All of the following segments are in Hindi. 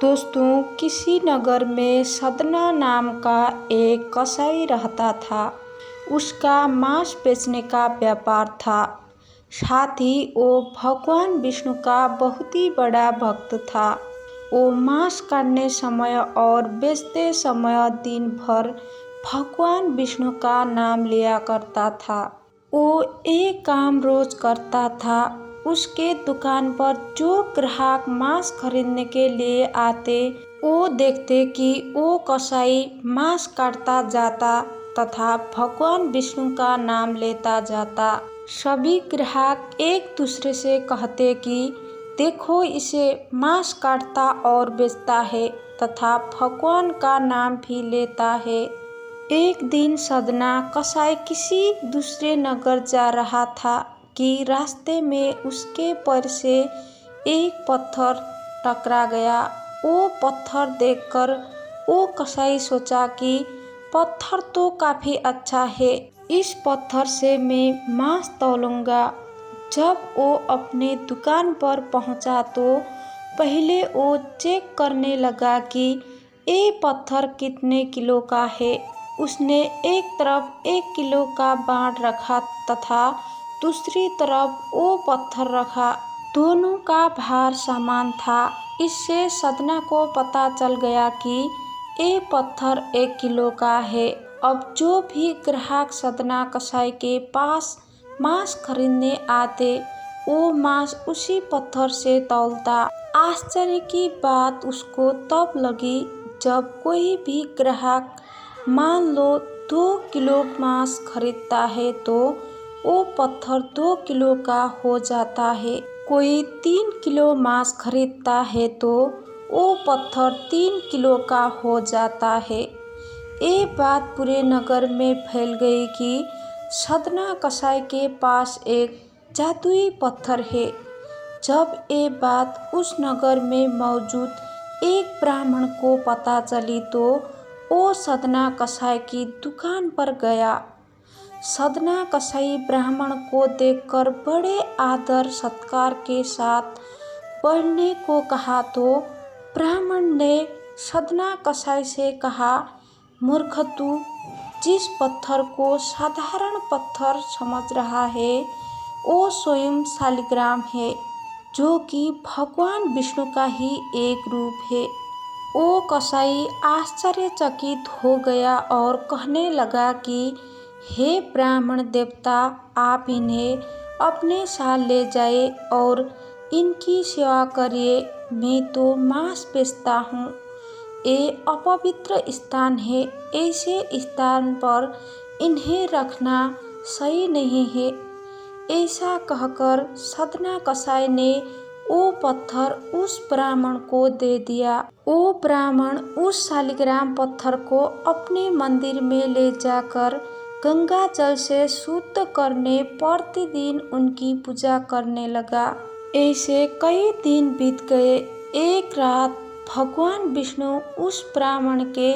दोस्तों, किसी नगर में सदना नाम का एक कसाई रहता था। उसका मांस बेचने का व्यापार था। साथ ही वो भगवान विष्णु का बहुत ही बड़ा भक्त था। वो मांस काटने समय और बेचते समय दिन भर भगवान विष्णु का नाम लिया करता था। वो एक काम रोज करता था। उसके दुकान पर जो ग्राहक मांस खरीदने के लिए आते, वो देखते कि वो कसाई मांस काटता जाता तथा भगवान विष्णु का नाम लेता जाता। सभी ग्राहक एक दूसरे से कहते कि देखो, इसे मांस काटता और बेचता है तथा भगवान का नाम भी लेता है। एक दिन सदना कसाई किसी दूसरे नगर जा रहा था कि रास्ते में उसके पैर से एक पत्थर टकरा गया। वो पत्थर देखकर वो कसाई सोचा कि पत्थर तो काफी अच्छा है, इस पत्थर से मैं मांस तौलूंगा। जब वो अपने दुकान पर पहुंचा तो पहले वो चेक करने लगा कि ये पत्थर कितने किलो का है। उसने एक तरफ 1 किलो का बांट रखा तथा दूसरी तरफ वो पत्थर रखा। दोनों का भार समान था। इससे सदना को पता चल गया कि ये पत्थर 1 किलो का है। अब जो भी ग्राहक सदना कसाई के पास मांस खरीदने आते, वो मांस उसी पत्थर से तौलता। आश्चर्य की बात उसको तब लगी जब कोई भी ग्राहक मान लो 2 किलो मांस खरीदता है तो वो पत्थर 2 किलो का हो जाता है। कोई 3 किलो मांस खरीदता है तो वो पत्थर 3 किलो का हो जाता है। ये बात पूरे नगर में फैल गई कि सदना कसाई के पास एक जादुई पत्थर है। जब ये बात उस नगर में मौजूद एक ब्राह्मण को पता चली तो वो सदना कसाई की दुकान पर गया। सदना कसाई ब्राह्मण को देखकर बड़े आदर सत्कार के साथ बैठने को कहा तो ब्राह्मण ने सदना कसाई से कहा, मूर्ख तू जिस पत्थर को साधारण पत्थर समझ रहा है, वो स्वयं शालिग्राम है, जो कि भगवान विष्णु का ही एक रूप है। वो कसाई आश्चर्यचकित हो गया और कहने लगा कि हे ब्राह्मण देवता, आप इन्हें अपने साथ ले जाए और इनकी सेवा करिए। मैं तो मांस बेचता हूँ। ये अपवित्र स्थान है, ऐसे स्थान पर इन्हें रखना सही नहीं है। ऐसा कहकर सदना कसाई ने वो पत्थर उस ब्राह्मण को दे दिया। वो ब्राह्मण उस शालिग्राम पत्थर को अपने मंदिर में ले जाकर गंगा जल से शुद्ध करने प्रतिदिन उनकी पूजा करने लगा। ऐसे कई दिन बीत गए। एक रात भगवान विष्णु उस ब्राह्मण के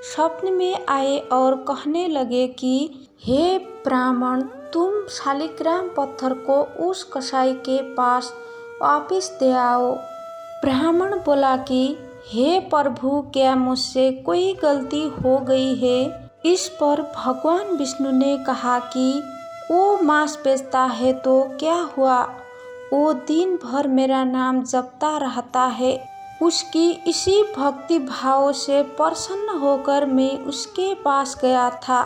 स्वप्न में आए और कहने लगे कि हे ब्राह्मण, तुम शालिग्राम पत्थर को उस कसाई के पास वापस दे आओ। ब्राह्मण बोला कि हे प्रभु, क्या मुझसे कोई गलती हो गई है? इस पर भगवान विष्णु ने कहा कि वो मांस बेचता है तो क्या हुआ, वो दिन भर मेरा नाम जपता रहता है। उसकी इसी भक्ति भाव से प्रसन्न होकर मैं उसके पास गया था।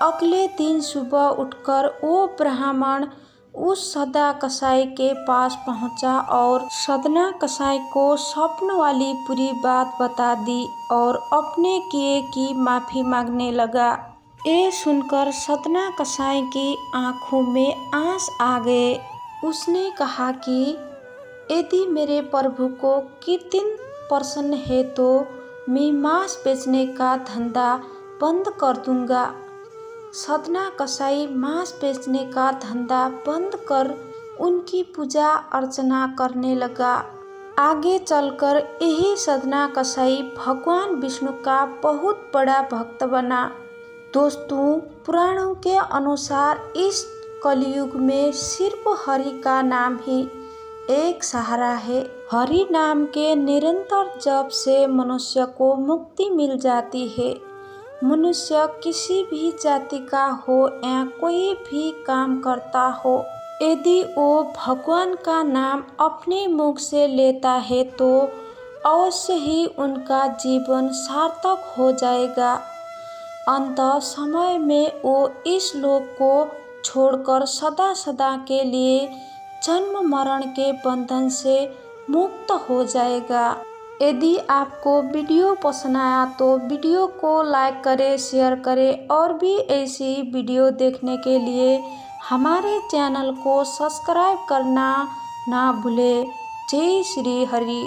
अगले दिन सुबह उठकर वो ब्राह्मण उस सदना कसाई के पास पहुंचा और सदना कसाई को स्वप्न वाली पूरी बात बता दी और अपने किए की माफी मांगने लगा। ये सुनकर सदना कसाई की आंखों में आंस आ गए। उसने कहा कि यदि मेरे प्रभु को कीर्तन प्रसन्न है तो मैं मांस बेचने का धंधा बंद कर दूंगा। सदना कसाई मांस बेचने का धंधा बंद कर उनकी पूजा अर्चना करने लगा। आगे चलकर यही सदना कसाई भगवान विष्णु का बहुत बड़ा भक्त बना। दोस्तों, पुराणों के अनुसार इस कलयुग में सिर्फ हरि का नाम ही एक सहारा है। हरि नाम के निरंतर जप से मनुष्य को मुक्ति मिल जाती है। मनुष्य किसी भी जाति का हो या कोई भी काम करता हो, यदि वो भगवान का नाम अपने मुख से लेता है तो अवश्य ही उनका जीवन सार्थक हो जाएगा। अंत समय में वो इस लोक को छोड़कर सदा सदा के लिए जन्म मरण के बंधन से मुक्त हो जाएगा। यदि आपको वीडियो पसंद आया तो वीडियो को लाइक करें, शेयर करें और भी ऐसी वीडियो देखने के लिए हमारे चैनल को सब्सक्राइब करना ना भूलें। जय श्री हरि।